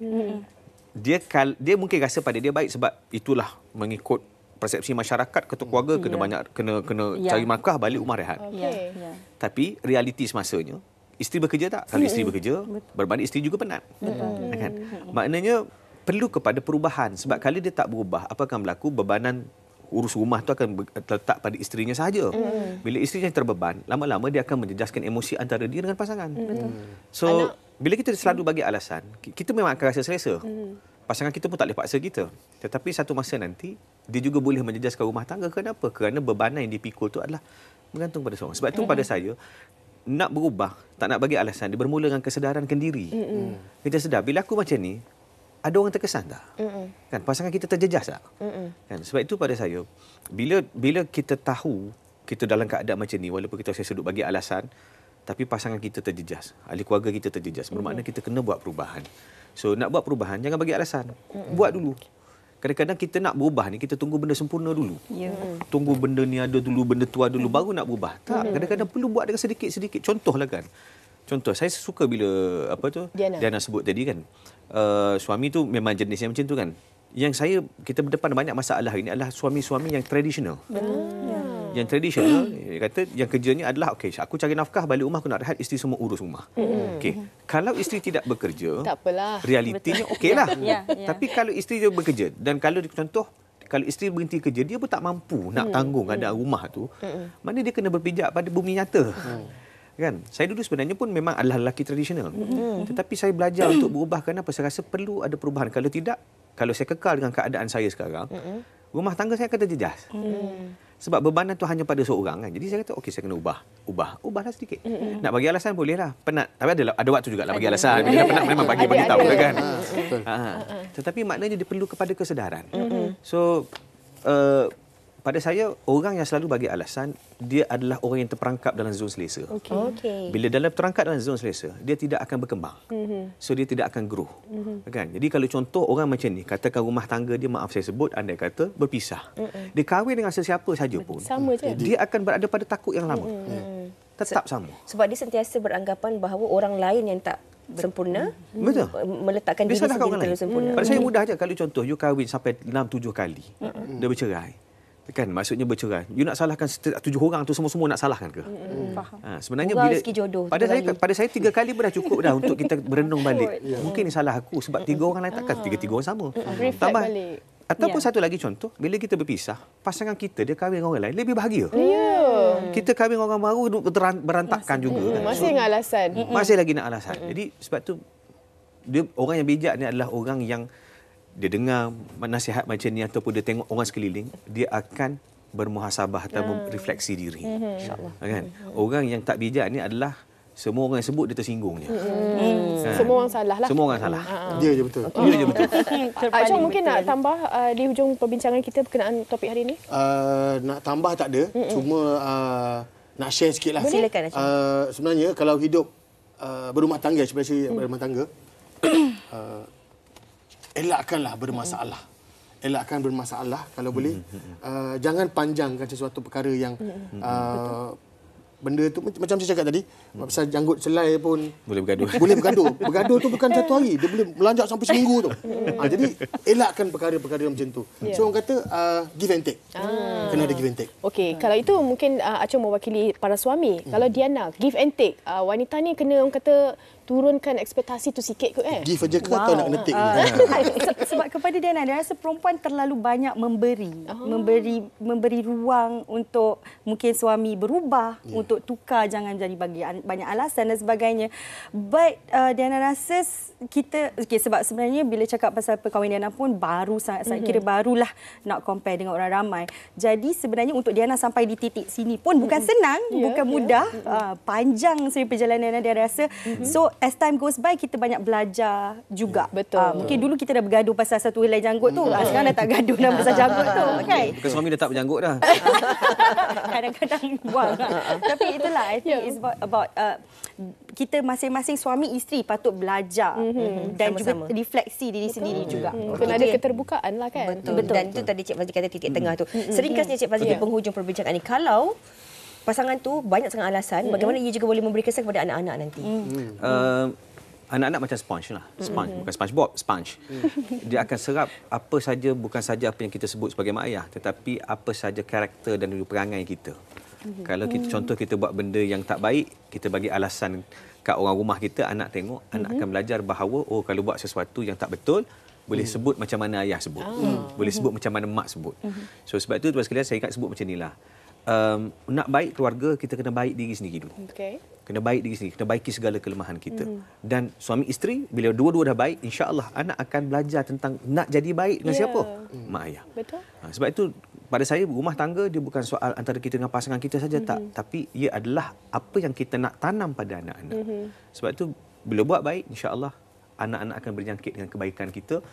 Dia mungkin rasa pada dia baik sebab itulah mengikut persepsi masyarakat ketua keluarga kena banyak kena cari nafkah balik rumah rehat. Tapi realiti semasanya isteri bekerja tak? Kalau isteri bekerja, berbanding isteri juga penat. Kan? Maknanya perlu kepada perubahan sebab kalau dia tak berubah, apa akan berlaku? Bebanan urus rumah tu akan terletak pada isterinya sahaja. Bila isterinya terbeban, lama-lama dia akan menjejaskan emosi antara dia dengan pasangan. So, bila kita selalu bagi alasan, kita memang akan rasa selesa. Pasangan kita pun tak boleh paksa kita. Tetapi satu masa nanti, dia juga boleh menjejaskan rumah tangga. Kenapa? Kerana bebanan yang dipikul tu adalah bergantung pada seorang. Sebab itu pada saya, nak berubah, tak nak bagi alasan, dia bermula dengan kesedaran kendiri. Kita sedar, bila aku macam ni, ada orang terkesan tak? Kan, pasangan kita terjejas tak? Kan, sebab itu pada saya, bila kita tahu kita dalam keadaan macam ni, walaupun kita sudut bagi alasan, tapi pasangan kita terjejas, ahli keluarga kita terjejas, bermakna kita kena buat perubahan. So, nak buat perubahan, jangan bagi alasan. Buat dulu. Kadang-kadang kita nak berubah ni, kita tunggu benda sempurna dulu. Tunggu benda ni ada dulu, benda tu ada dulu, baru nak berubah. Tak, kadang-kadang perlu buat dengan sedikit-sedikit. Contohlah kan. Contoh, saya suka bila Diana sebut tadi kan. Suami tu memang jenis yang macam tu kan. Yang kita berdepan banyak masalah ini adalah suami-suami yang tradisional. Yang tradisional, dia kata yang kerjanya adalah okey, aku cari nafkah, balik rumah aku nak rehat, isteri semua urus rumah. Okey. Kalau isteri tidak bekerja, tak apalah. Realitinya okeylah. Tapi kalau isteri dia bekerja dan kalau contoh kalau isteri berhenti kerja, dia pun tak mampu nak tanggung keadaan rumah tu. Mana dia kena berpijak pada bumi nyata. Kan? Saya dulu sebenarnya pun memang adalah lelaki tradisional. Tetapi saya belajar untuk berubah. Kenapa? Saya rasa perlu ada perubahan. Kalau tidak, kalau saya kekal dengan keadaan saya sekarang, rumah tangga saya akan terjejas. Sebab bebanan tu hanya pada seorang kan. Jadi saya kata, okey, saya kena ubahlah sedikit. Nak bagi alasan bolehlah. Penat. Tapi ada waktu jugalah bagi alasan. Bila penat memang bagi tahu kan. Tetapi maknanya dia perlu kepada kesedaran. So, pada saya, orang yang selalu bagi alasan, dia adalah orang yang terperangkap dalam zon selesa. Bila dalam terperangkap dalam zon selesa, dia tidak akan berkembang. So, dia tidak akan grow. Kan? Jadi, kalau contoh orang macam ni, katakan rumah tangga dia, maaf saya sebut, andai kata, berpisah. Dia kahwin dengan sesiapa saja pun, dia akan berada pada takut yang lama. Tetap sama. Sebab dia sentiasa beranggapan bahawa orang lain yang tak sempurna, meletakkan diri sendiri terlalu sempurna. Pada saya mudah aja. Kalau contoh, you kahwin sampai 6-7 kali, dia bercerai. Kan, maksudnya bercerai. You nak salahkan 7 orang tu semua nak salahkan ke? Sebenarnya bila pada saya 3 kali pun dah cukup dah untuk kita berenung balik. Mungkin ni salah aku sebab 3 orang lain takkan 3 orang sama. Tambah balik. Ataupun satu lagi contoh, bila kita berpisah, pasangan kita dia kahwin dengan orang lain lebih bahagia. Kita kahwin dengan orang baru berantakan juga kan. Masih nak alasan. Masih lagi nak alasan. Jadi sebab tu orang yang bijak ni adalah orang yang dia dengar nasihat macam ni ataupun dia tengok orang sekeliling, dia akan bermuhasabah atau refleksi diri. InsyaAllah. Kan? Orang yang tak bijak ni adalah semua orang yang sebut dia tersinggung je. Semua orang salah lah. Semua orang salah. Dia je betul. Dia je betul. Acong mungkin nak tambah di hujung perbincangan kita berkenaan topik hari ini? Nak tambah tak ada. Cuma nak share sikit lah. Silakan Acong. Sebenarnya kalau hidup berumah tangga, especially berumah tangga, elakkanlah bermasalah. Elakkan bermasalah kalau boleh. Jangan panjangkan sesuatu perkara yang benda tu macam saya cakap tadi, pasal janggut selai pun boleh bergaduh. Boleh bergaduh. Bergaduh tu bukan satu hari, dia boleh melanjak sampai seminggu tu. Jadi elakkan perkara-perkara macam tu. So orang kata give and take. Kena ada give and take. Okey, kalau itu mungkin Acong mewakili para suami. Kalau Diana, give and take. Wanita ni kena orang kata turunkan ekspektasi tu sikit kot Give aja ke atau nak kena take? Sebab kepada Diana, dia rasa perempuan terlalu banyak memberi ruang untuk mungkin suami berubah, untuk tukar, jangan jadi bagi banyak alasan dan sebagainya. But Diana rasa kita sebab sebenarnya bila cakap pasal perkahwinan Diana pun baru sangat kira barulah nak compare dengan orang ramai. Jadi sebenarnya untuk Diana sampai di titik sini pun bukan senang, bukan mudah, panjang perjalanan Diana rasa. So as time goes by, kita banyak belajar juga. Betul. Mungkin dulu kita dah bergaduh pasal satu helai janggut tu. Sekarang dah tak gaduh dah pasal janggut tu. Okay. Bukan suami dah tak berjanggut dah. Kadang-kadang buang. Tapi itulah, I think it's about kita masing-masing suami isteri patut belajar dan juga refleksi diri sendiri juga. Kena ada keterbukaan lah kan. Betul. Dan itu tadi Cik Fazli kata titik tengah tu. Seringkasnya Cik Fazli di penghujung perbincangan ini, kalau pasangan tu banyak sangat alasan, bagaimana ia juga boleh memberi kesan kepada anak-anak nanti? Anak-anak macam sponge lah. Sponge, bukan SpongeBob, sponge. Dia akan serap apa saja, bukan saja apa yang kita sebut sebagai mak ayah, tetapi apa saja karakter dan perangai kita. Kalau kita contoh kita buat benda yang tak baik, kita bagi alasan kat orang rumah kita, anak tengok, anak akan belajar bahawa kalau buat sesuatu yang tak betul, boleh sebut macam mana ayah sebut. Boleh sebut macam mana mak sebut. So sebab itu tuan sekalian saya ingat sebut macam inilah. Nak baik keluarga, kita kena baik diri sendiri dulu. Kena baik diri sendiri, kena baiki segala kelemahan kita. Dan suami isteri, bila dua-dua dah baik, insya-Allah anak akan belajar tentang nak jadi baik dengan siapa? Mak ayah. Betul. Sebab itu pada saya rumah tangga dia bukan soal antara kita dengan pasangan kita saja tak, tapi ia adalah apa yang kita nak tanam pada anak-anak. Sebab itu bila buat baik, insya-Allah anak-anak akan berjangkit dengan kebaikan kita.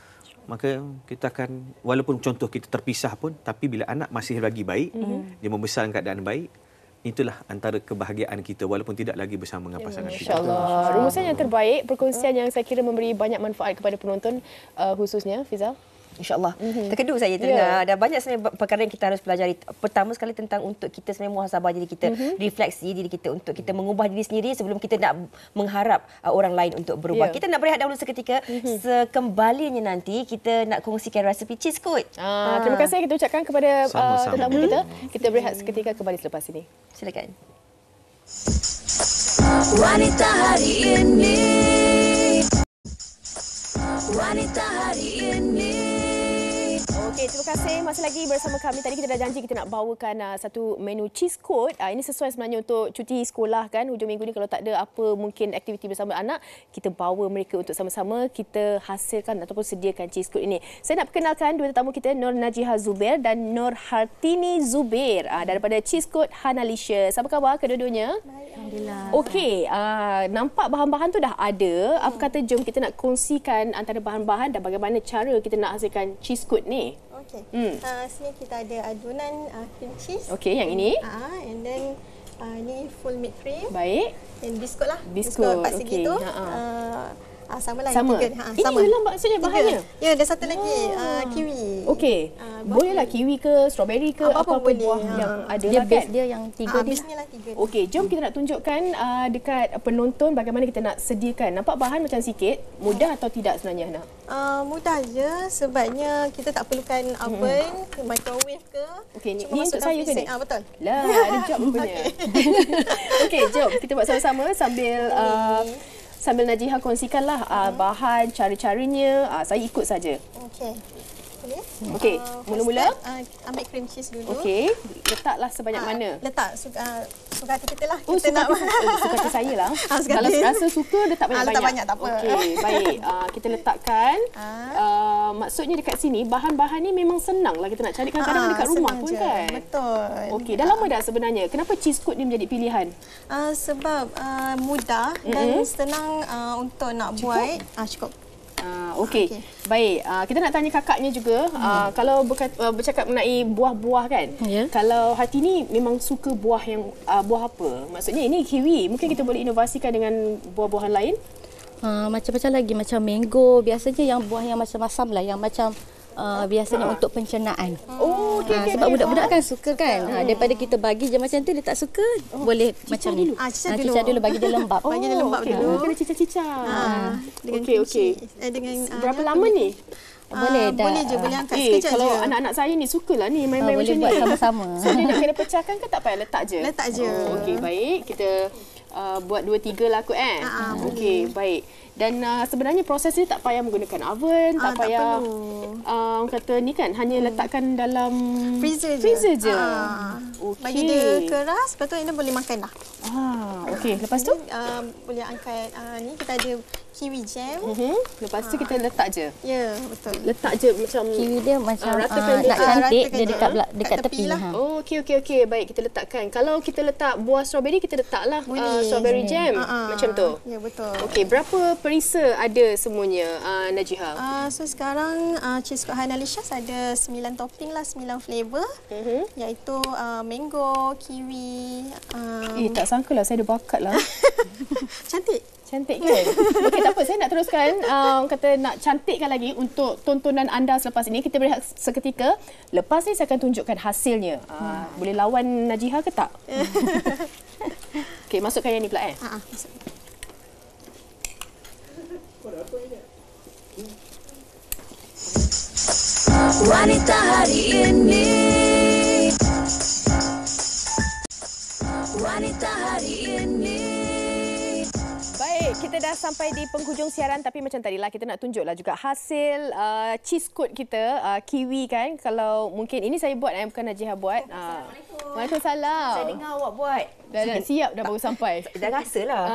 Maka kita akan, walaupun contoh kita terpisah pun, tapi bila anak masih lagi baik, dia membesar dalam keadaan baik, itulah antara kebahagiaan kita walaupun tidak lagi bersama dengan pasangan kita. InsyaAllah. Rumusan yang terbaik, perkongsian yang saya kira memberi banyak manfaat kepada penonton khususnya, Fizal. InsyaAllah. Terkedu saya terdengar. Ada banyak sebenarnya perkara yang kita harus pelajari. Pertama sekali tentang untuk kita sebenarnya muhasabah diri kita, refleksi diri kita untuk kita mengubah diri sendiri sebelum kita nak mengharap orang lain untuk berubah. Kita nak berehat dahulu seketika. Sekembalinya nanti kita nak kongsikan resepi cheese code. Terima kasih kita ucapkan kepada tetamu kita. Kita berehat seketika, kembali selepas ini. Silakan. Wanita hari ini. Wanita hari ini. Okey, terima kasih masih lagi bersama kami. Tadi kita dah janji kita nak bawakan satu menu cheese code. Ini sesuai sebenarnya untuk cuti sekolah kan. Hujung minggu ni kalau tak ada apa mungkin aktiviti bersama anak, kita bawa mereka untuk sama-sama kita hasilkan ataupun sediakan cheese code ini. Saya nak perkenalkan dua tetamu kita, Nur Najiha Zubair dan Nur Hartini Zubair daripada Cheese Code Hanalicious. Apa khabar kedua-duanya? Baik, alhamdulillah. Okey, nampak bahan-bahan tu dah ada. Apa kata jom kita nak kongsikan antara bahan-bahan dan bagaimana cara kita nak hasilkan cheese code ni? Okey. Sini kita ada adunan cream cheese. Okey, yang ini. And then ni full meat cream. Baik. Dan biskut lah. Biskut 4 segi tu. Sama lah sama. Yang 3. Ini ialah maksudnya bahannya? Ya, ada satu lagi kiwi. Okey. Bolehlah kiwi ke, strawberry ke, apa-apa buah yang ada dia lah kan? base dia yang 3 ni. Base ni lah 3. Okey, jom kita nak tunjukkan dekat penonton bagaimana kita nak sediakan. Nampak bahan macam sikit, mudah atau tidak sebenarnya, Hana? Mudah je sebabnya kita tak perlukan oven, microwave ke. Okey, ni untuk saya ke ni? Betul. Lah, ada job rupanya. Okey, jom kita buat sama-sama sambil Najiha kongsikanlah bahan, cara-caranya. Saya ikut saja. Okey. Okey, mula-mula ambil cream cheese dulu. Okey, letaklah sebanyak mana? Letak suka hati kita lah. Oh, suka hati saya lah. Kalau rasa suka letak banyak-banyak. Letak banyak tak apa. Okey, baik. Kita letakkan. Maksudnya dekat sini bahan-bahan ni memang senang lah kita nak cari kadang-kadang dekat rumah pun kan. Betul. Okey, dah lama dah sebenarnya. Kenapa cheese code ni menjadi pilihan? Sebab mudah dan senang untuk nak buat. Cukup. Okey. Baik, kita nak tanya kakaknya juga. Kalau bercakap mengenai buah-buah kan. Kalau Hati ni memang suka buah yang buah apa? Maksudnya ini kiwi. Mungkin kita boleh inovasikan dengan buah-buahan lain? Macam-macam lagi, macam mango. Biasanya yang buah yang macam masam lah, yang macam biasanya untuk pencernaan. Sebab budak-budak kan suka kan. Daripada kita bagi je macam tu dia tak suka, boleh macam ni. Cicah dulu bagi dia lembab. Bagi dia lembab dulu. Kena cicah-cicah. Okey. Dengan berapa lama ni? Boleh dah. Boleh je, boleh angkat sekejap je. Kalau anak-anak saya ni sukalah ni main-main macam ni. Boleh buat sama-sama. So dia nak kena pecahkan ke tak payah letak je? Letak je. Okey, baik. Kita buat 2-3 lah kot kan? Okey, baik. Dan sebenarnya proses ni tak payah menggunakan oven, tak payah kata ni kan, hanya letakkan dalam freezer je. Okey. Bagi dia keras, lepas tu ini boleh makan dah. Okey, lepas tu boleh angkat ni kita ada kiwi jam. Lepas tu kita letak je. Ya, betul. Letak je macam kiwi dia macam ratakan nak cantik dia dekat tepi lah. Okey. Baik, kita letakkan. Kalau kita letak buah strawberry, kita letaklah strawberry jam macam tu. Ya, betul. Okey, berapa perisa ada semuanya Najiha? So sekarang Cheese Code Hanalicious ada 9 topping lah, 9 flavor. Iaitu mango, kiwi. Tak sangkalah saya ada bakat lah. Cantik kan? Okey, tak apa. Saya nak teruskan. Kata nak cantikkan lagi untuk tontonan anda selepas ini. Kita berehat seketika. Lepas ni saya akan tunjukkan hasilnya. Boleh lawan Najiha ke tak? Okey, masukkan yang ni pula masuk. Wanita hari ini. Wanita hari ini. Baik, kita dah sampai di penghujung siaran tapi macam tadilah kita nak tunjuklah juga hasil cheese code kita, kiwi kan. Kalau mungkin ini saya buat bukan Najihah buat. Waalaikumsalam. Saya dengar awak buat. Dah siap dah baru sampai. Dah rasalah.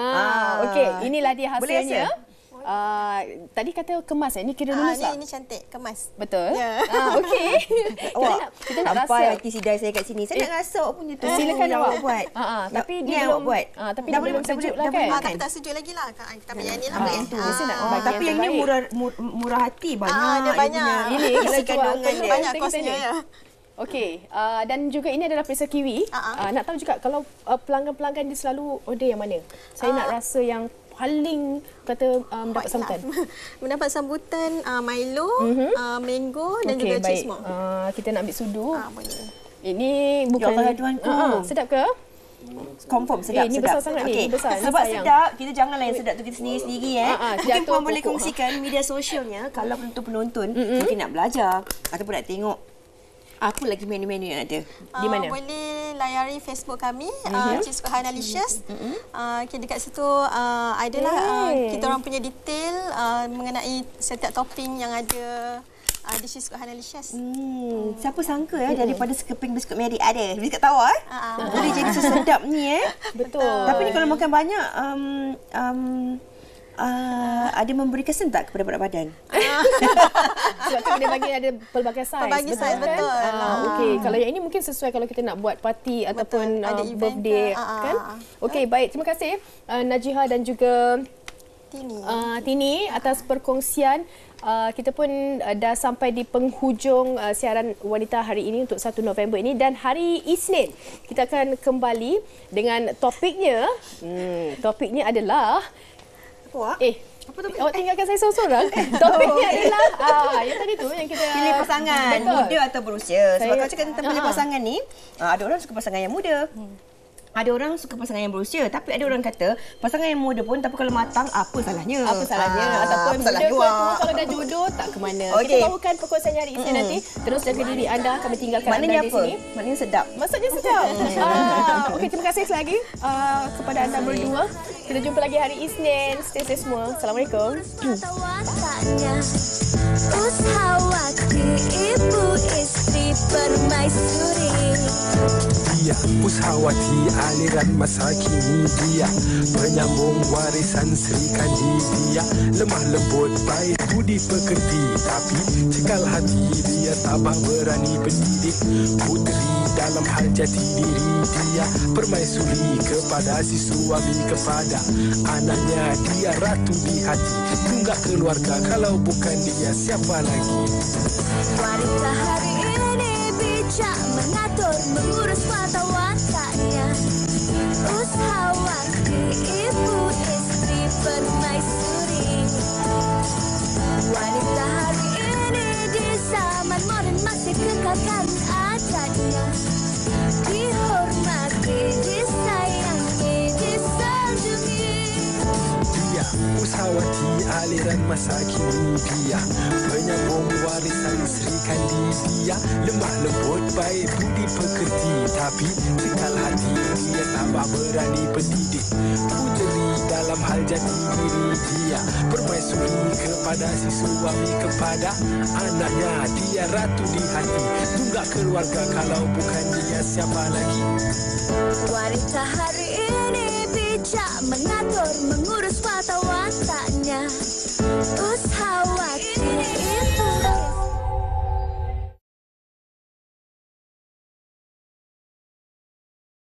Okey, inilah dia Boleh hasilnya. rasa? Tadi kata kemas ni kira lulus lah. Ini cantik, kemas. Betul. Ya. Okey. Kita nak rasa. Sampai hati sidai saya kat sini. Saya nak rasa awak punya tu. Silakan awak buat. Tapi ni dia awak buat. Tapi dah belum sejuk lah kan. Tapi tak sejuk lagi lah. Tapi yang ni lah boleh. Tapi yang ni murah hati banyak. Dia banyak. Ini isi kandungan dia. Banyak kosnya ya. Okey, dan juga ini adalah perisa kiwi. Nak tahu juga kalau pelanggan-pelanggan dia selalu order yang mana? Saya nak rasa yang paling kata mendapat sambutan. Mendapat sambutan Milo, mango dan juga cheese smoke. Kita nak ambil sudu. Boleh. Ini bukan tuanku. Sedap ke? Confirm sedap. Ini sedap. besar sangat ni. Besar. Sebab sedap, kita janganlah yang sedap tu kita sendiri-sendiri. Mungkin puan boleh kongsikan media sosialnya kalau penonton-penonton mungkin nak belajar ataupun nak tengok apa lagi menu-menu yang ada. Di mana? Boleh layari Facebook kami, Cheese Code Hanalicious. Dekat situ adalah kita orang punya detail mengenai setiap topping yang ada di Cheese Code Hanalicious. Siapa sangka daripada sekeping biskut Mary ada biskut tawar boleh jadi sesedap ni Betul. Tapi ni kalau makan banyak ada memberi kesan tak kepada berat badan? Sebab tu dia bagi ada pelbagai saiz. Pelbagai saiz, betul. Okey, kalau yang ini mungkin sesuai kalau kita nak buat parti ataupun ada birthday kan. Okey, baik. Terima kasih Najihah dan juga Tini atas perkongsian. Kita pun dah sampai di penghujung siaran Wanita hari ini untuk 1 November ini dan hari Isnin kita akan kembali dengan topiknya. Topiknya adalah apa topik? Awak tinggalkan saya seorang-seorang. Topiknya adalah yang tadi tu yang kita pilih pasangan muda atau berusia. Sebab kalau cakap tentang pilih pasangan ni, ada orang suka pasangan yang muda. Ada orang suka pasangan yang berusia, tapi ada orang kata pasangan yang muda pun tapi kalau matang apa salahnya? Apa salahnya? Ataupun muda tua kalau dah jodoh tak ke mana. Kita bawakan perkongsian hari Isnin nanti. Terus jaga diri anda, kami tinggalkan anda di sini. Maknanya sedap. Maksudnya sedap. Okey, terima kasih sekali lagi kepada anda berdua. Kita jumpa lagi hari Isnin. Stay safe semua. Assalamualaikum. Ushawati ibu istri permaisuri. Dia Ushawati aliran masa kini dia penyambung warisan Sri Kanji dia lemah lembut baik budi pekerti tapi cekal hati dia tabah berani pendidik putri dalam hal jati diri dia permaisuri kepada si suami kepada anaknya dia ratu di hati tunggak keluarga kalau bukan dia siapa lagi. Wanita hari ini bijak mengatur mengurus mata-watanya. Ushawati ibu istri permaisuri. Wanita hari ini di zaman modern masih kekalkan adatnya. Dihormati, disayangi, disanjungi. Dia Ushawati aliran masa kini dia penyambung warisan Sri Kandi dia lemah lembut baik budi pekerti tapi cekal hati dia tambah berani pendidik puteri dalam hal jati diri dia permaisuri kepada si suami kepada anaknya dia ratu di hati tunggak keluarga kalau bukan dia siapa lagi. Wanita